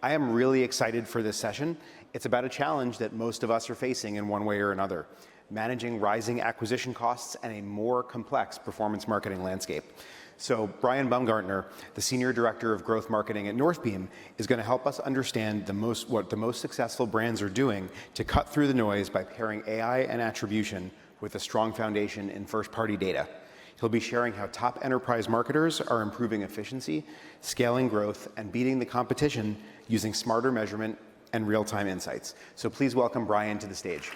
I am really excited for this session. It's about a challenge that most of us are facing in one way or another, managing rising acquisition costs and a more complex performance marketing landscape. So Bryan Bumgardner, the Senior Director of Growth Marketing at Northbeam, is going to help us understand what the most successful brands are doing to cut through the noise by pairing AI and attribution with a strong foundation in first-party data. He'll be sharing how top enterprise marketers are improving efficiency, scaling growth, and beating the competition using smarter measurement and real-time insights. So please welcome Bryan to the stage.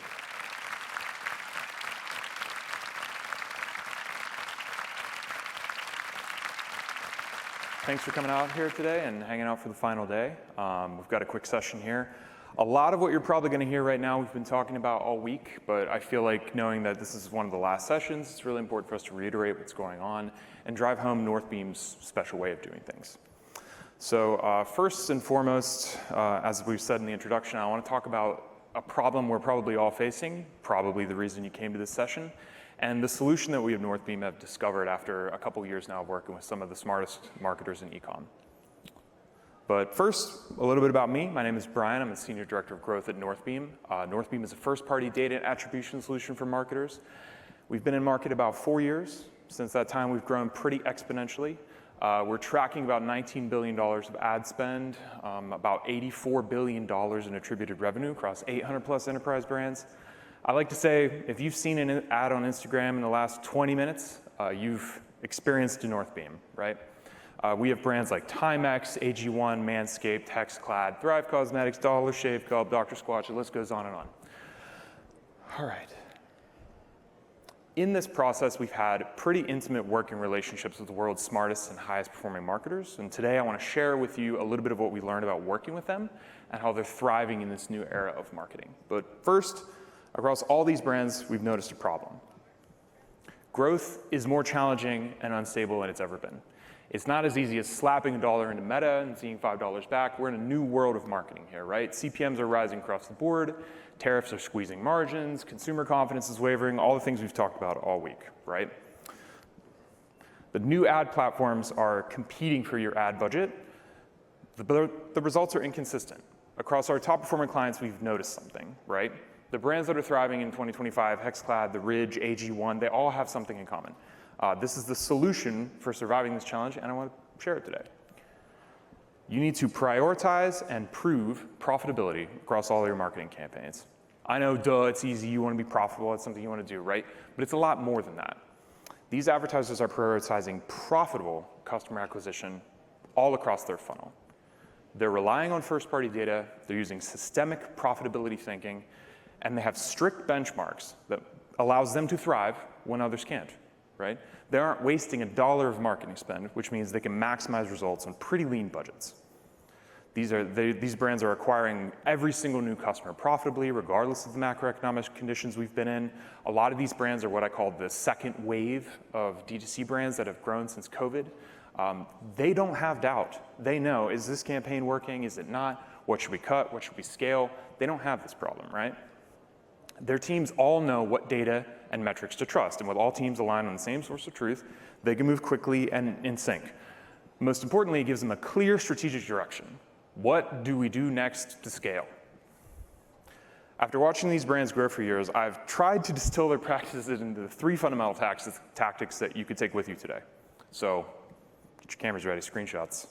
Thanks for coming out here today and hanging out for the final day. We've got a quick session here. A lot of what you're probably going to hear right now we've been talking about all week, but I feel like knowing that this is one of the last sessions, it's really important for us to reiterate what's going on and drive home Northbeam's special way of doing things. So first and foremost, as we've said in the introduction, I want to talk about a problem we're probably all facing, probably the reason you came to this session, and the solution that we at Northbeam have discovered after a couple years now of working with some of the smartest marketers in e-com. But first, a little bit about me. My name is Bryan. I'm the Senior Director of Growth at Northbeam. Northbeam is a first-party data and attribution solution for marketers. We've been in market about 4 years. Since that time, we've grown pretty exponentially. We're tracking about $19 billion of ad spend, about $84 billion in attributed revenue across 800 plus enterprise brands. I like to say, if you've seen an ad on Instagram in the last 20 minutes, you've experienced a Northbeam, right? We have brands like Timex, AG1, Manscaped, Hexclad, Thrive Cosmetics, Dollar Shave Club, Dr. Squatch, the list goes on and on. All right. In this process, we've had pretty intimate working relationships with the world's smartest and highest performing marketers. And today I want to share with you a little bit of what we learned about working with them and how they're thriving in this new era of marketing. But first, across all these brands, we've noticed a problem. Growth is more challenging and unstable than it's ever been. It's not as easy as slapping $1 into Meta and seeing $5 back. We're in a new world of marketing here, right? CPMs are rising across the board. Tariffs are squeezing margins. Consumer confidence is wavering. All the things we've talked about all week, right? The new ad platforms are competing for your ad budget. The results are inconsistent. Across our top performing clients, we've noticed something, right? The brands that are thriving in 2025, Hexclad, The Ridge, AG1, they all have something in common. This is the solution for surviving this challenge, and I want to share it today. You need to prioritize and prove profitability across all your marketing campaigns. I know, duh, it's easy, you want to be profitable, it's something you want to do, right? But it's a lot more than that. These advertisers are prioritizing profitable customer acquisition all across their funnel. They're relying on first-party data, they're using systemic profitability thinking, and they have strict benchmarks that allows them to thrive when others can't. Right? They aren't wasting $1 of marketing spend, which means they can maximize results on pretty lean budgets. These brands are acquiring every single new customer profitably, regardless of the macroeconomic conditions we've been in. A lot of these brands are what I call the second wave of D2C brands that have grown since COVID. They don't have doubt. They know, is this campaign working? Is it not? What should we cut? What should we scale? They don't have this problem, right? Their teams all know what data and metrics to trust, and with all teams aligned on the same source of truth, they can move quickly and in sync. Most importantly, it gives them a clear strategic direction. What do we do next to scale? After watching these brands grow for years, I've tried to distill their practices into the 3 fundamental tactics that you could take with you today. So get your cameras ready, screenshots.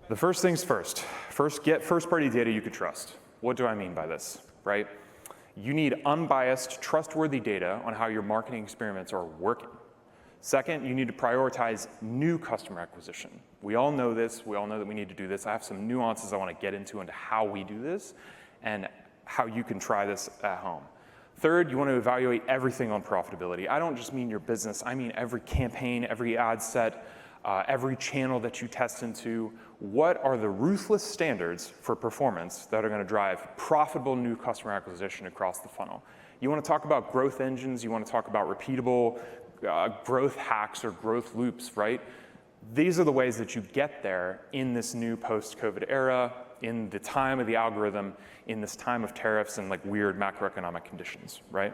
The first things first. First, get first-party data you could trust. What do I mean by this, right? You need unbiased, trustworthy data on how your marketing experiments are working. Second, you need to prioritize new customer acquisition. We all know this. We all know that we need to do this. I have some nuances I want to get into how we do this and how you can try this at home. Third, you want to evaluate everything on profitability. I don't just mean your business. I mean every campaign, every ad set, every channel that you test into. What are the ruthless standards for performance that are going to drive profitable new customer acquisition across the funnel? You want to talk about growth engines, you want to talk about repeatable growth hacks or growth loops, right? These are the ways that you get there in this new post-COVID era, in the time of the algorithm, in this time of tariffs and like weird macroeconomic conditions, right?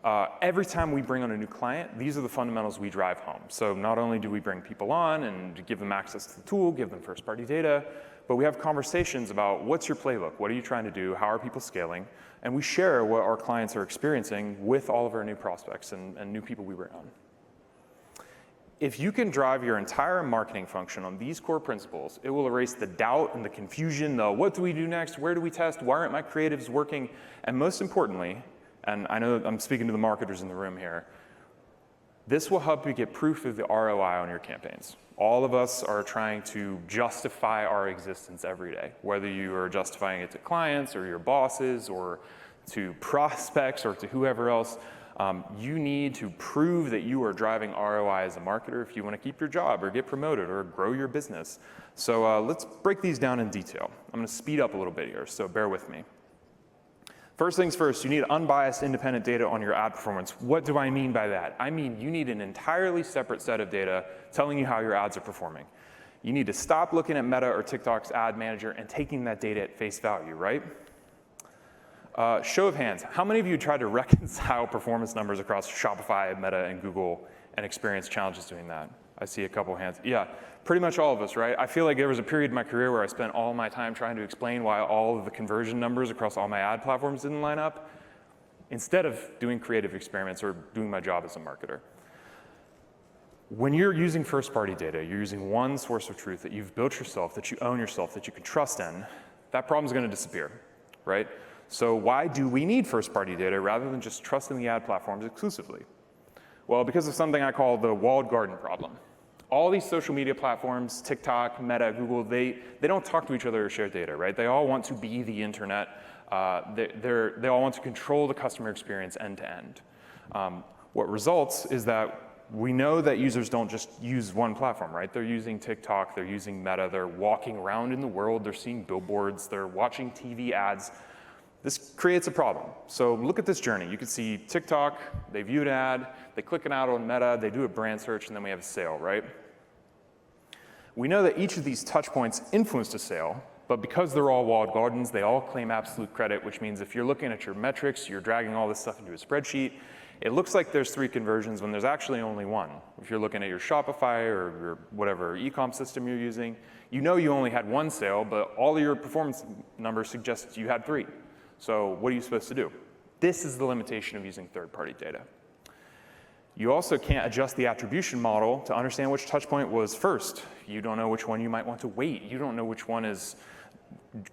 Every time we bring on a new client, these are the fundamentals we drive home. So not only do we bring people on and give them access to the tool, give them first-party data, but we have conversations about what's your playbook, what are you trying to do, how are people scaling, and we share what our clients are experiencing with all of our new prospects and new people we bring on. If you can drive your entire marketing function on these core principles, it will erase the doubt and the confusion, the what do we do next, where do we test, why aren't my creatives working, and most importantly, and I know I'm speaking to the marketers in the room here, this will help you get proof of the ROI on your campaigns. All of us are trying to justify our existence every day, whether you are justifying it to clients or your bosses or to prospects or to whoever else. You need to prove that you are driving ROI as a marketer if you want to keep your job or get promoted or grow your business. So let's break these down in detail. I'm going to speed up a little bit here, so bear with me. First things first, you need unbiased independent data on your ad performance. What do I mean by that? I mean you need an entirely separate set of data telling you how your ads are performing. You need to stop looking at Meta or TikTok's ad manager and taking that data at face value, right? Show of hands, how many of you tried to reconcile performance numbers across Shopify, Meta, and Google and experienced challenges doing that? I see a couple hands. Yeah, pretty much all of us, right? I feel like there was a period in my career where I spent all my time trying to explain why all of the conversion numbers across all my ad platforms didn't line up, instead of doing creative experiments or doing my job as a marketer. When you're using first-party data, you're using one source of truth that you've built yourself, that you own yourself, that you can trust in, that problem's gonna disappear, right? So why do we need first-party data rather than just trusting the ad platforms exclusively? Well, because of something I call the walled garden problem. All these social media platforms, TikTok, Meta, Google, they don't talk to each other or share data, right? They all want to be the internet. They all want to control the customer experience end to end. What results is that we know that users don't just use one platform, right? They're using TikTok, they're using Meta, they're walking around in the world, they're seeing billboards, they're watching TV ads. This creates a problem. So look at this journey. You can see TikTok, they view an ad, they click an ad on Meta, they do a brand search, and then we have a sale, right? We know that each of these touch points influenced a sale, but because they're all walled gardens, they all claim absolute credit, which means if you're looking at your metrics, you're dragging all this stuff into a spreadsheet, it looks like there's 3 conversions when there's actually only 1. If you're looking at your Shopify or your whatever e-com system you're using, you know you only had 1 sale, but all of your performance numbers suggest you had 3. So what are you supposed to do? This is the limitation of using third-party data. You also can't adjust the attribution model to understand which touch point was first. You don't know which one you might want to wait. You don't know which one is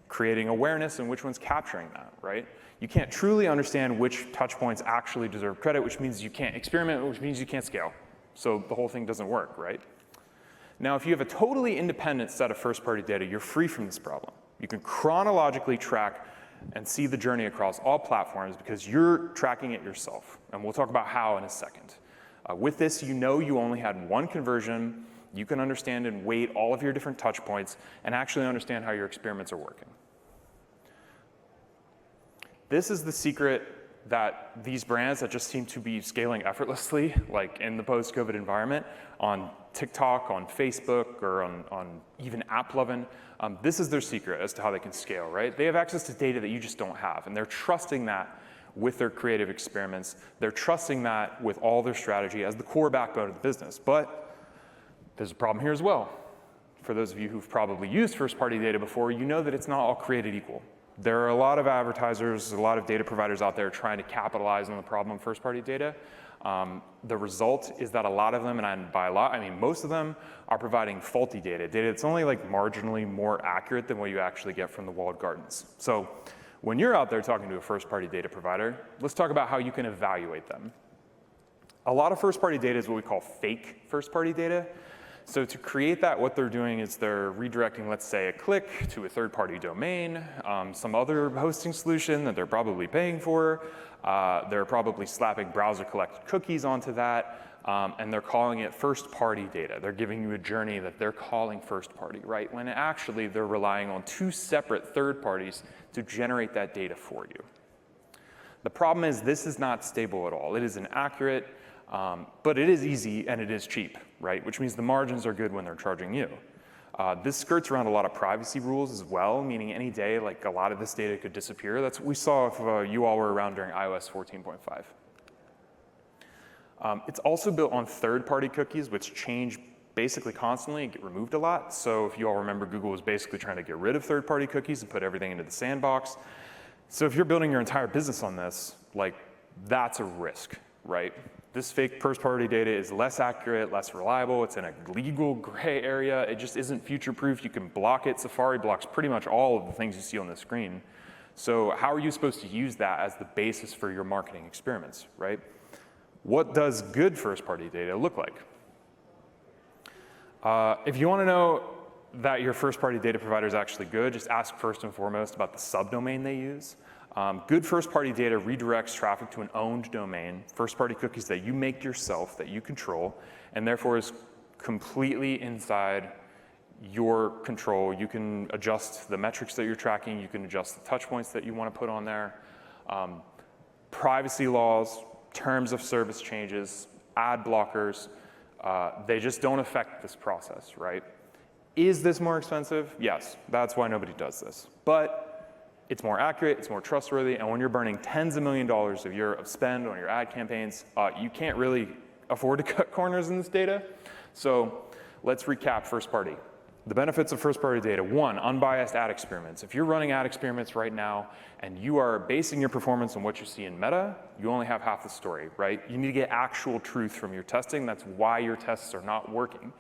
creating awareness and which one's capturing that, right? You can't truly understand which touch points actually deserve credit, which means you can't experiment, which means you can't scale. So the whole thing doesn't work, right? Now, if you have a totally independent set of first-party data, you're free from this problem. You can chronologically track and see the journey across all platforms because you're tracking it yourself. And we'll talk about how in a second. With this, you know you only had 1 conversion. You can understand and weight all of your different touch points and actually understand how your experiments are working. This is the secret that these brands that just seem to be scaling effortlessly, like in the post-COVID environment, on TikTok, on Facebook, or on even AppLovin, this is their secret as to how they can scale, right? They have access to data that you just don't have, and they're trusting that with their creative experiments. They're trusting that with all their strategy as the core backbone of the business. But there's a problem here as well. For those of you who've probably used first-party data before, you know that it's not all created equal. There are a lot of advertisers, a lot of data providers out there trying to capitalize on the problem of first-party data. The result is that a lot of them, and by a lot, I mean most of them, are providing faulty data that's only like marginally more accurate than what you actually get from the walled gardens. So when you're out there talking to a first-party data provider, let's talk about how you can evaluate them. A lot of first-party data is what we call fake first-party data. So to create that, what they're doing is they're redirecting, let's say, a click to a third-party domain, some other hosting solution that they're probably paying for. They're probably slapping browser-collected cookies onto that, and they're calling it first-party data. They're giving you a journey that they're calling first-party, right? When actually they're relying on 2 separate third parties to generate that data for you. The problem is this is not stable at all. It is inaccurate, but it is easy and it is cheap, right? Which means the margins are good when they're charging you. This skirts around a lot of privacy rules as well, meaning any day, like a lot of this data could disappear. That's what we saw if you all were around during iOS 14.5. It's also built on third-party cookies, which change basically constantly and get removed a lot. So if you all remember, Google was basically trying to get rid of third-party cookies and put everything into the sandbox. So if you're building your entire business on this, like, that's a risk, right? This fake first-party data is less accurate, less reliable. It's in a legal gray area. It just isn't future-proof. You can block it. Safari blocks pretty much all of the things you see on the screen. So how are you supposed to use that as the basis for your marketing experiments, right? What does good first-party data look like? If you want to know that your first-party data provider is actually good, just ask first and foremost about the subdomain they use. Good first-party data redirects traffic to an owned domain, first-party cookies that you make yourself, that you control, and therefore is completely inside your control. You can adjust the metrics that you're tracking. You can adjust the touch points that you want to put on there. Privacy laws, terms of service changes, ad blockers, they just don't affect this process, right? Is this more expensive? Yes, that's why nobody does this. But it's more accurate, it's more trustworthy, and when you're burning tens of millions of dollars a year of spend on your ad campaigns, you can't really afford to cut corners in this data. So let's recap first party. The benefits of first party data: one, unbiased ad experiments. If you're running ad experiments right now and you are basing your performance on what you see in Meta, you only have half the story, right? You need to get actual truth from your testing. That's why your tests are not working.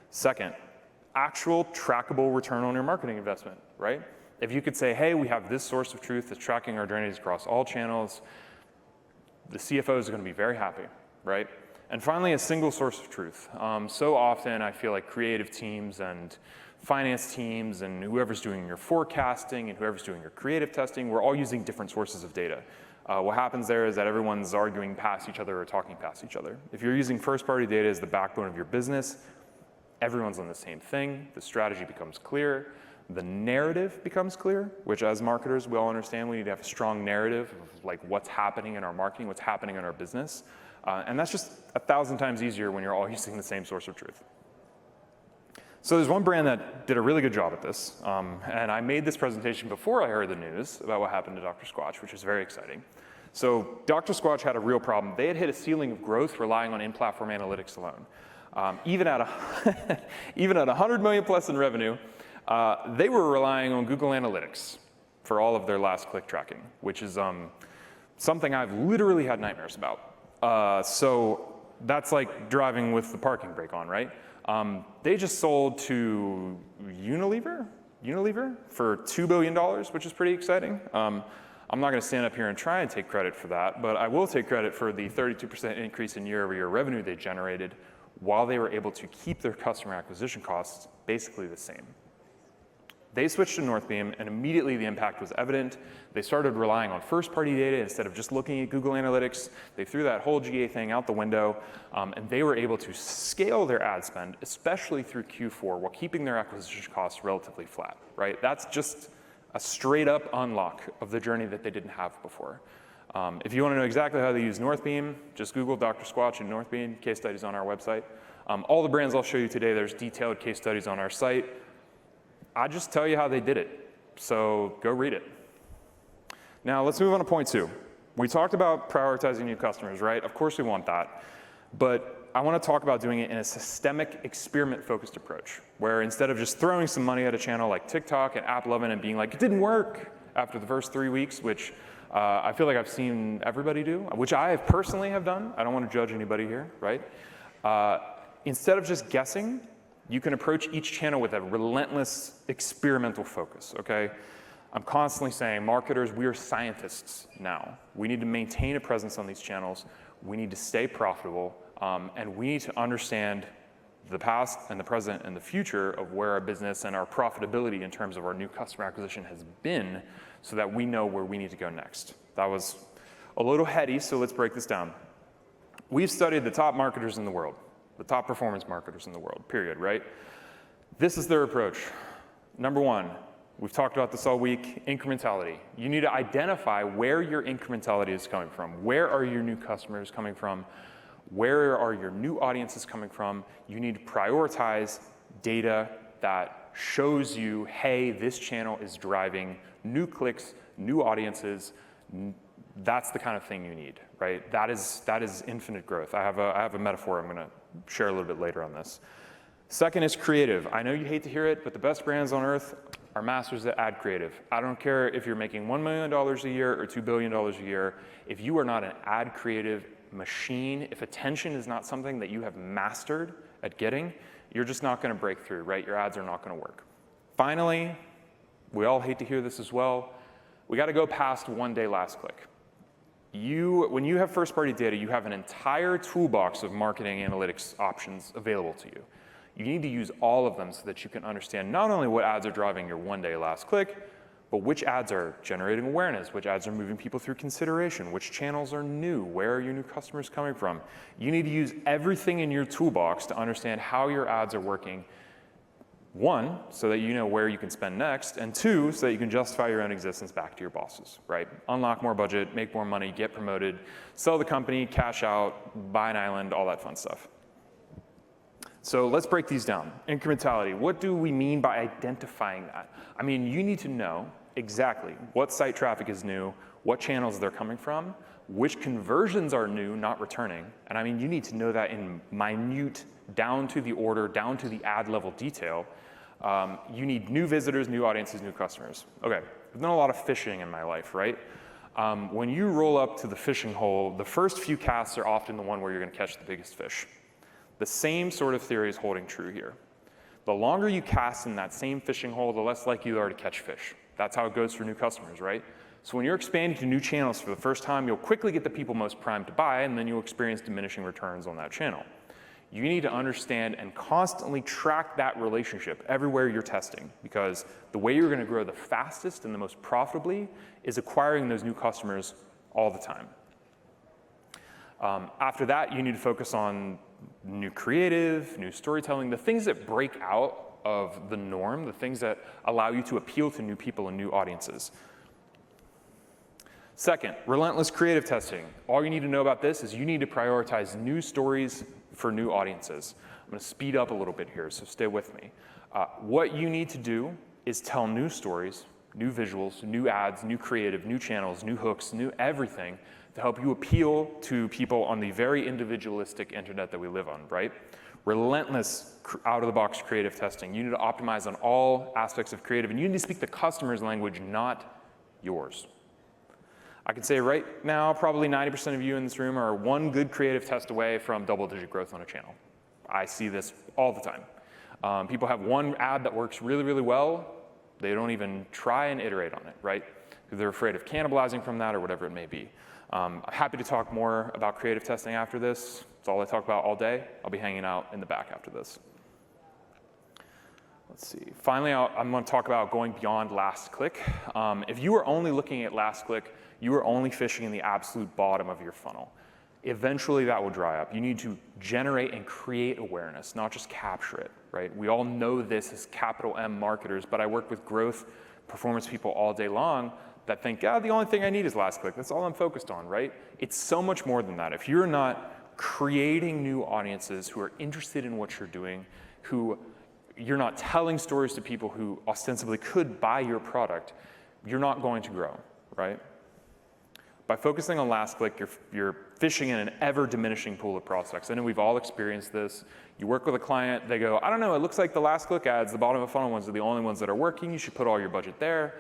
Second, actual trackable return on your marketing investment, right? If you could say, hey, we have this source of truth that's tracking our journeys across all channels, the CFOs are going to be very happy, right? And finally, a single source of truth. So often I feel like creative teams and finance teams and whoever's doing your forecasting and whoever's doing your creative testing, we're all using different sources of data. What happens there is that everyone's arguing past each other or talking past each other. If you're using first-party data as the backbone of your business, everyone's on the same thing. The strategy becomes clear. The narrative becomes clear, which as marketers, we all understand we need to have a strong narrative of like what's happening in our marketing, what's happening in our business. And that's just 1,000 times easier when you're all using the same source of truth. So there's one brand that did a really good job at this. And I made this presentation before I heard the news about what happened to Dr. Squatch, which was very exciting. So Dr. Squatch had a real problem. They had hit a ceiling of growth relying on in-platform analytics alone. Even at $100 million plus in revenue, they were relying on Google Analytics for all of their last click tracking, which is something I've literally had nightmares about. So that's like driving with the parking brake on, right? They just sold to Unilever for $2 billion, which is pretty exciting. I'm not going to stand up here and try and take credit for that, but I will take credit for the 32% increase in year-over-year revenue they generated while they were able to keep their customer acquisition costs basically the same. They switched to Northbeam, and immediately the impact was evident. They started relying on first-party data instead of just looking at Google Analytics. They threw that whole GA thing out the window, and they were able to scale their ad spend, especially through Q4, while keeping their acquisition costs relatively flat, right? That's just a straight-up unlock of the journey that they didn't have before. If you want to know exactly how they use Northbeam, just Google Dr. Squatch and Northbeam, case studies on our website. All the brands I'll show you today, there's detailed case studies on our site. I just tell you how they did it, so go read it. Now let's move on to point 2. We talked about prioritizing new customers, right? Of course we want that, but I want to talk about doing it in a systemic, experiment-focused approach, where instead of just throwing some money at a channel like TikTok and AppLovin and being like, it didn't work after the first 3 weeks, which I feel like I've seen everybody do, which I have personally have done. I don't want to judge anybody here, right? Instead of just guessing, you can approach each channel with a relentless experimental focus, okay? I'm constantly saying, marketers, we are scientists now. We need to maintain a presence on these channels. We need to stay profitable, and we need to understand the past and the present and the future of where our business and our profitability in terms of our new customer acquisition has been so that we know where we need to go next. That was a little heady, so let's break this down. We've studied the top marketers in the world, the top performance marketers in the world, period, right? This is their approach. Number 1, we've talked about this all week, incrementality. You need to identify where your incrementality is coming from. Where are your new customers coming from? Where are your new audiences coming from? You need to prioritize data that shows you, hey, this channel is driving new clicks, new audiences, That's the kind of thing you need, right? That is infinite growth. I have a metaphor I'm going to share a little bit later on this. Second is creative. I know you hate to hear it, but the best brands on earth are masters at ad creative. I don't care if you're making $1 million a year or $2 billion a year. If you are not an ad creative machine, if attention is not something that you have mastered at getting, you're just not going to break through, right? Your ads are not going to work. Finally, we all hate to hear this as well, we got to go past one-day last click. When you have first-party data, you have an entire toolbox of marketing analytics options available to you. You need to use all of them so that you can understand not only what ads are driving your one-day last click, but which ads are generating awareness, which ads are moving people through consideration, which channels are new, where are your new customers coming from. You need to use everything in your toolbox to understand how your ads are working. One, so that you know where you can spend next, and two, so that you can justify your own existence back to your bosses, right? Unlock more budget, make more money, get promoted, sell the company, cash out, buy an island, all that fun stuff. So let's break these down. Incrementality, what do we mean by identifying that? I mean, you need to know exactly what site traffic is new, what channels they're coming from, which conversions are new, not returning. And I mean, you need to know that in minute, down to the order, down to the ad level detail. You need new visitors, new audiences, new customers. Okay, I've done a lot of fishing in my life, right? When you roll up to the fishing hole, the first few casts are often the one where you're gonna catch the biggest fish. The same sort of theory is holding true here. The longer you cast in that same fishing hole, the less likely you are to catch fish. That's how it goes for new customers, right? So when you're expanding to new channels for the first time, you'll quickly get the people most primed to buy, and then you'll experience diminishing returns on that channel. You need to understand and constantly track that relationship everywhere you're testing, because the way you're gonna grow the fastest and the most profitably is acquiring those new customers all the time. After that, you need to focus on new creative, new storytelling, the things that break out of the norm, the things that allow you to appeal to new people and new audiences. Second, relentless creative testing. All you need to know about this is you need to prioritize new stories for new audiences. I'm going to speed up a little bit here, so stay with me. What you need to do is tell new stories, new visuals, new ads, new creative, new channels, new hooks, new everything to help you appeal to people on the very individualistic internet that we live on, right? Relentless out-of-the-box creative testing. You need to optimize on all aspects of creative, and you need to speak the customer's language, not yours. I can say right now, probably 90% of you in this room are one good creative test away from double-digit growth on a channel. I see this all the time. People have one ad that works really, really well. They don't even try and iterate on it, right? Because they're afraid of cannibalizing from that or whatever it may be. I'm happy to talk more about creative testing after this. It's all I talk about all day. I'll be hanging out in the back after this. Let's see. Finally, I'm going to talk about going beyond last click. If you are only looking at last click, you are only fishing in the absolute bottom of your funnel. Eventually, that will dry up. You need to generate and create awareness, not just capture it, right? We all know this as capital M marketers, but I work with growth performance people all day long that think, the only thing I need is last click. That's all I'm focused on, right? It's so much more than that. If you're not creating new audiences who are interested in what you're doing, who you're not telling stories to people who ostensibly could buy your product, you're not going to grow, right? By focusing on last click, you're fishing in an ever diminishing pool of prospects. I know we've all experienced this. You work with a client, they go, I don't know, it looks like the last click ads, the bottom of the funnel ones are the only ones that are working. You should put all your budget there.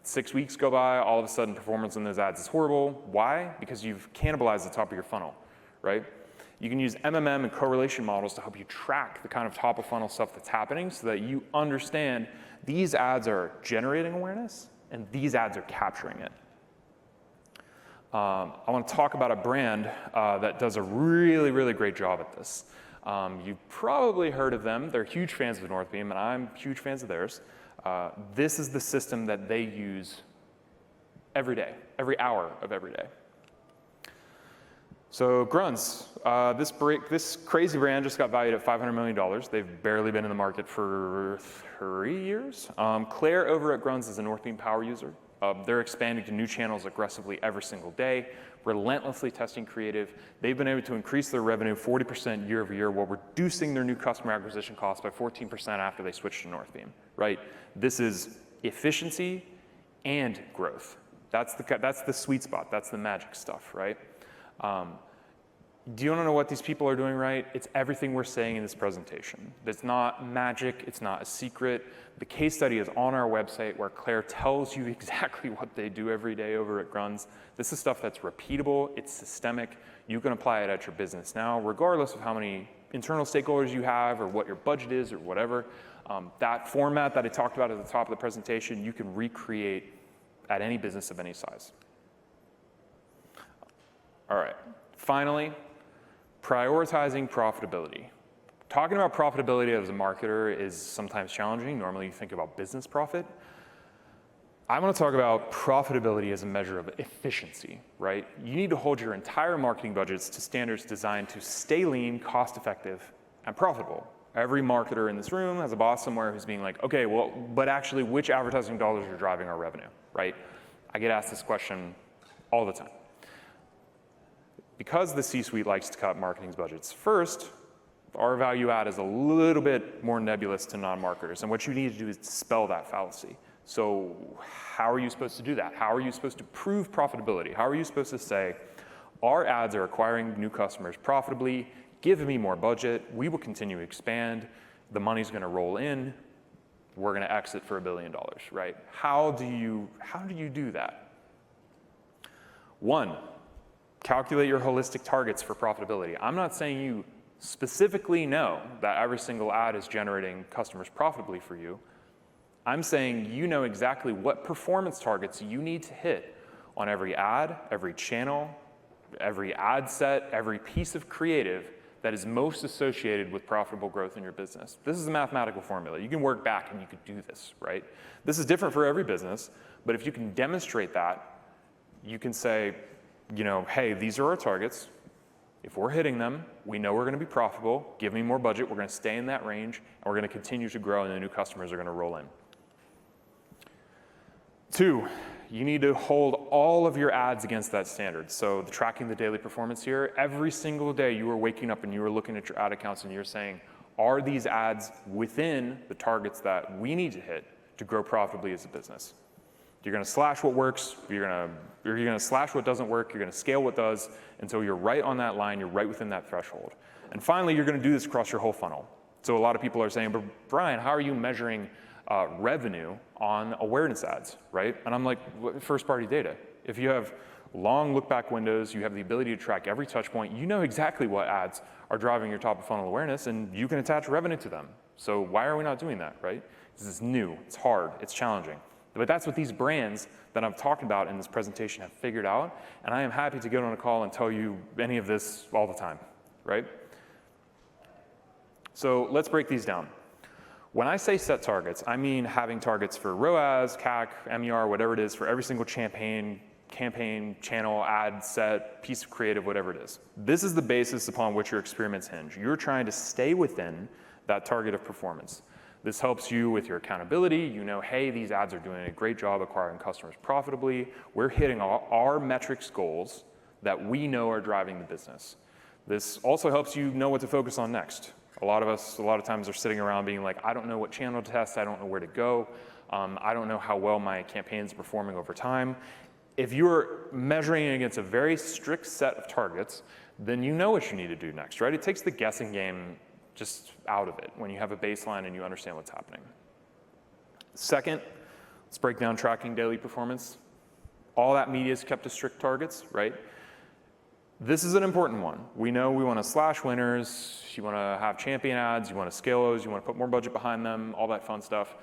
6 weeks go by, all of a sudden performance on those ads is horrible. Why? Because you've cannibalized the top of your funnel, right? You can use MMM and correlation models to help you track the kind of top of funnel stuff that's happening so that you understand these ads are generating awareness and these ads are capturing it. I want to talk about a brand that does a really, really great job at this. You've probably heard of them. They're huge fans of Northbeam, and I'm huge fans of theirs. This is the system that they use every day, every hour of every day. So Grunz, this crazy brand just got valued at $500 million. They've barely been in the market for 3 years. Claire over at Grunz is a Northbeam power user. They're expanding to new channels aggressively every single day, relentlessly testing creative. They've been able to increase their revenue 40% year over year while reducing their new customer acquisition costs by 14% after they switched to Northbeam, right? This is efficiency and growth. That's the sweet spot. That's the magic stuff, right? Do you want to know what these people are doing right? It's everything we're saying in this presentation. It's not magic. It's not a secret. The case study is on our website where Claire tells you exactly what they do every day over at Gruns. This is stuff that's repeatable. It's systemic. You can apply it at your business now, regardless of how many internal stakeholders you have or what your budget is or whatever. That format that I talked about at the top of the presentation, you can recreate at any business of any size. All right, finally, prioritizing profitability. Talking about profitability as a marketer is sometimes challenging. Normally you think about business profit. I want to talk about profitability as a measure of efficiency, right? You need to hold your entire marketing budgets to standards designed to stay lean, cost-effective, and profitable. Every marketer in this room has a boss somewhere who's being like, okay, well, but actually which advertising dollars are driving our revenue, right? I get asked this question all the time. Because the C-suite likes to cut marketing's budgets first, our value add is a little bit more nebulous to non-marketers. And what you need to do is dispel that fallacy. So how are you supposed to do that? How are you supposed to prove profitability? How are you supposed to say, our ads are acquiring new customers profitably, give me more budget, we will continue to expand, the money's gonna roll in, we're gonna exit for $1 billion, right? How do you do that? One, calculate your holistic targets for profitability. I'm not saying you specifically know that every single ad is generating customers profitably for you. I'm saying you know exactly what performance targets you need to hit on every ad, every channel, every ad set, every piece of creative that is most associated with profitable growth in your business. This is a mathematical formula. You can work back and you could do this, right? This is different for every business, but if you can demonstrate that, you can say, you know, hey, these are our targets. If we're hitting them, we know we're gonna be profitable, give me more budget, we're gonna stay in that range, and we're gonna continue to grow and the new customers are gonna roll in. Two, you need to hold all of your ads against that standard. So tracking the daily performance here, every single day you are waking up and you are looking at your ad accounts and you're saying, are these ads within the targets that we need to hit to grow profitably as a business? You're gonna slash what works, you're gonna slash what doesn't work, you're gonna scale what does, until you're right on that line, you're right within that threshold. And finally, you're gonna do this across your whole funnel. So a lot of people are saying, but Bryan, how are you measuring revenue on awareness ads, right? And I'm like, first party data. If you have long look back windows, you have the ability to track every touch point, you know exactly what ads are driving your top of funnel awareness and you can attach revenue to them. So why are we not doing that, right? This is new, it's hard, it's challenging. But that's what these brands that I'm talking about in this presentation have figured out, and I am happy to get on a call and tell you any of this all the time, right? So let's break these down. When I say set targets, I mean having targets for ROAS, CAC, MER, whatever it is, for every single campaign, channel, ad set, piece of creative, whatever it is. This is the basis upon which your experiments hinge. You're trying to stay within that target of performance. This helps you with your accountability. You know, hey, these ads are doing a great job acquiring customers profitably. We're hitting our metrics goals that we know are driving the business. This also helps you know what to focus on next. A lot of times are sitting around being like, I don't know what channel to test, I don't know where to go, I don't know how well my campaign's performing over time. If you're measuring against a very strict set of targets, then you know what you need to do next, right? It takes the guessing game just out of it when you have a baseline and you understand what's happening. Second, let's break down tracking daily performance. All that media is kept to strict targets, right? This is an important one. We know we want to slash winners, you want to have champion ads, you want to scale those, you want to put more budget behind them, all that fun stuff.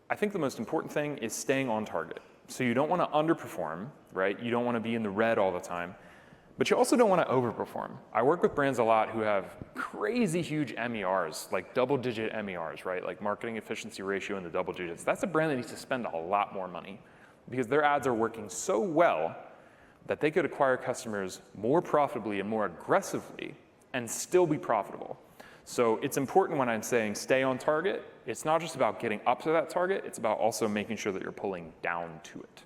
I think the most important thing is staying on target. So you don't want to underperform, right? You don't want to be in the red all the time. But you also don't want to overperform. I work with brands a lot who have crazy huge MERs, like double-digit MERs, right? Like marketing efficiency ratio in the double digits. That's a brand that needs to spend a lot more money because their ads are working so well that they could acquire customers more profitably and more aggressively and still be profitable. So it's important when I'm saying stay on target. It's not just about getting up to that target. It's about also making sure that you're pulling down to it.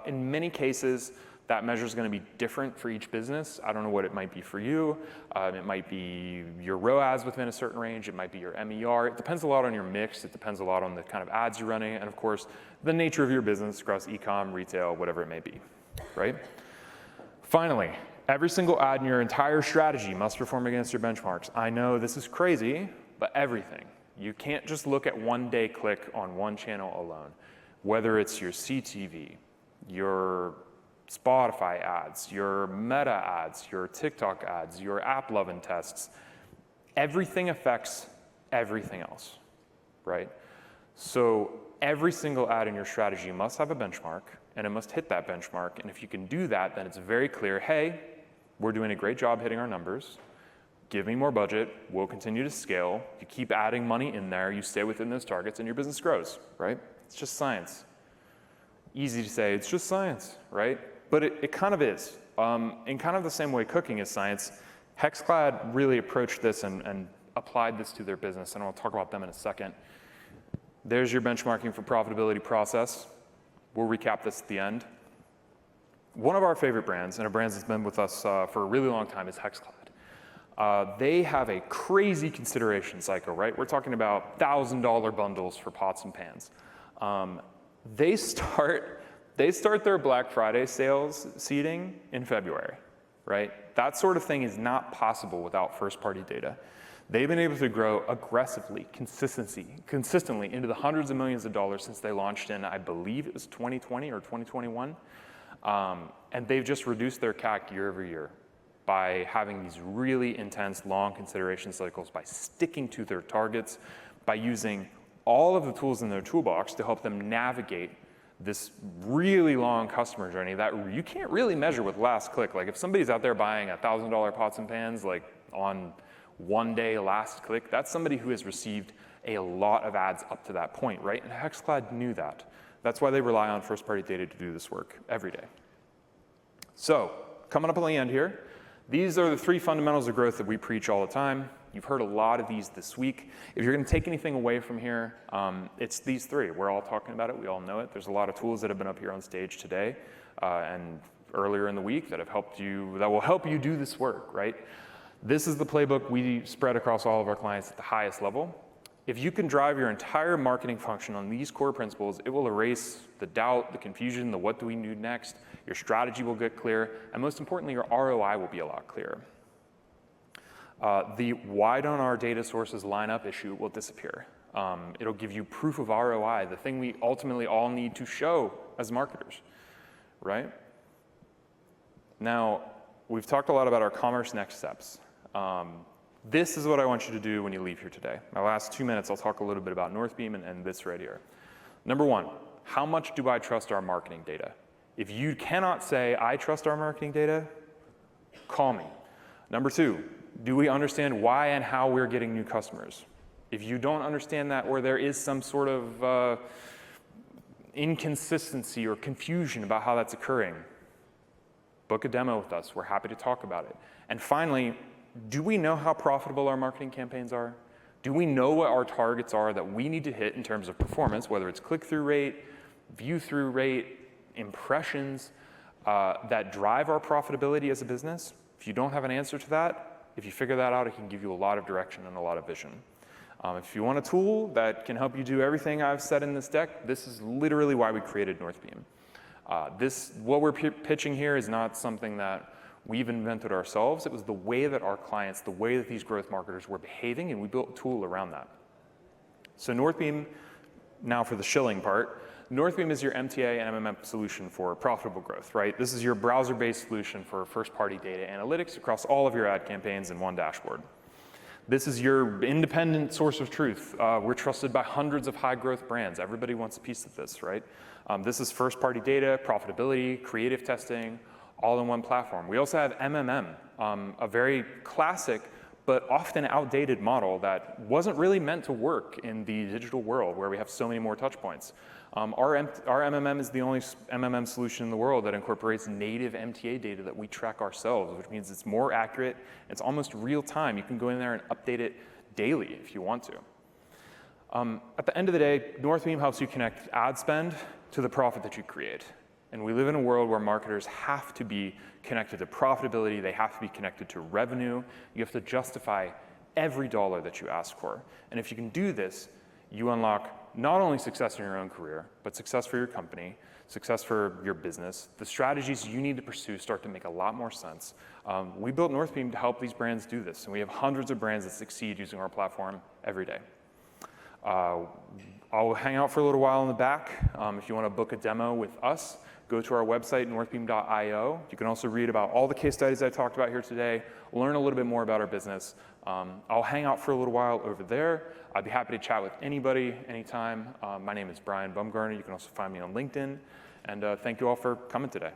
In many cases, That measure is going to be different for each business. I don't know what it might be for you. It might be your ROAS within a certain range. It might be your MER. It depends a lot on your mix. It depends a lot on the kind of ads you're running, and of course, the nature of your business across e-com, retail, whatever it may be, right? Finally, every single ad in your entire strategy must perform against your benchmarks. I know this is crazy, but everything. You can't just look at one-day click on one channel alone. Whether it's your CTV, your Spotify ads, your Meta ads, your TikTok ads, your app lovin' tests, everything affects everything else, right? So every single ad in your strategy must have a benchmark, and it must hit that benchmark. And if you can do that, then it's very clear, hey, we're doing a great job hitting our numbers. Give me more budget, we'll continue to scale. You keep adding money in there, you stay within those targets, and your business grows, right? It's just science. Easy to say, it's just science, right? But it kind of is. In kind of the same way cooking is science, Hexclad really approached this and applied this to their business, and I'll talk about them in a second. There's your benchmarking for profitability process. We'll recap this at the end. One of our favorite brands, and a brand that's been with us for a really long time, is Hexclad. They have a crazy consideration cycle, right? We're talking about $1,000 bundles for pots and pans. They start their Black Friday sales seeding in February, right? That sort of thing is not possible without first-party data. They've been able to grow aggressively, consistently into the hundreds of millions of dollars since they launched in, I believe it was 2020 or 2021. And they've just reduced their CAC year over year by having these really intense, long consideration cycles, by sticking to their targets, by using all of the tools in their toolbox to help them navigate this really long customer journey that you can't really measure with last click. Like if somebody's out there buying $1,000 pots and pans like on one day last click, that's somebody who has received a lot of ads up to that point, right? And Hexclad knew that. That's why they rely on first-party data to do this work every day. So coming up on the end here, these are the three fundamentals of growth that we preach all the time. You've heard a lot of these this week. If you're going to take anything away from here, it's these three. We're all talking about it. We all know it. There's a lot of tools that have been up here on stage today and earlier in the week that have helped you, that will help you do this work, right? This is the playbook we spread across all of our clients at the highest level. If you can drive your entire marketing function on these core principles, it will erase the doubt, the confusion, the what do we do next. Your strategy will get clear, and most importantly, your ROI will be a lot clearer. The why don't our data sources line up issue will disappear. It'll give you proof of ROI, the thing we ultimately all need to show as marketers, right? Now, we've talked a lot about our CommerceNext steps. This is what I want you to do when you leave here today. My last 2 minutes, I'll talk a little bit about Northbeam and this right here. Number one, how much do I trust our marketing data? If you cannot say, I trust our marketing data, call me. Number two, do we understand why and how we're getting new customers? If you don't understand that, or there is some sort of inconsistency or confusion about how that's occurring, book a demo with us. We're happy to talk about it. And finally, do we know how profitable our marketing campaigns are? Do we know what our targets are that we need to hit in terms of performance, whether it's click-through rate, view-through rate, impressions that drive our profitability as a business? If you don't have an answer to that, if you figure that out, it can give you a lot of direction and a lot of vision. If you want a tool that can help you do everything I've said in this deck, this is literally why we created Northbeam. What we're pitching here is not something that we've invented ourselves. It was the way that our clients, the way that these growth marketers were behaving, and we built a tool around that. So Northbeam, now for the shilling part, Northbeam is your MTA and MMM solution for profitable growth, right? This is your browser-based solution for first-party data analytics across all of your ad campaigns in one dashboard. This is your independent source of truth. We're trusted by hundreds of high-growth brands. Everybody wants a piece of this, right? This is first-party data, profitability, creative testing, all in one platform. We also have MMM, a very classic but often outdated model that wasn't really meant to work in the digital world where we have so many more touch points. Our MMM is the only MMM solution in the world that incorporates native MTA data that we track ourselves, which means it's more accurate. It's almost real time. You can go in there and update it daily if you want to. At the end of the day, Northbeam helps you connect ad spend to the profit that you create. And we live in a world where marketers have to be connected to profitability, they have to be connected to revenue, you have to justify every dollar that you ask for. And if you can do this, you unlock not only success in your own career, but success for your company, success for your business. The strategies you need to pursue start to make a lot more sense. We built Northbeam to help these brands do this, and we have hundreds of brands that succeed using our platform every day. I'll hang out for a little while in the back. If you want to book a demo with us, go to our website, northbeam.io. You can also read about all the case studies I talked about here today, learn a little bit more about our business. I'll hang out for a little while over there. I'd be happy to chat with anybody, anytime. My name is Bryan Bumgardner. You can also find me on LinkedIn. And thank you all for coming today.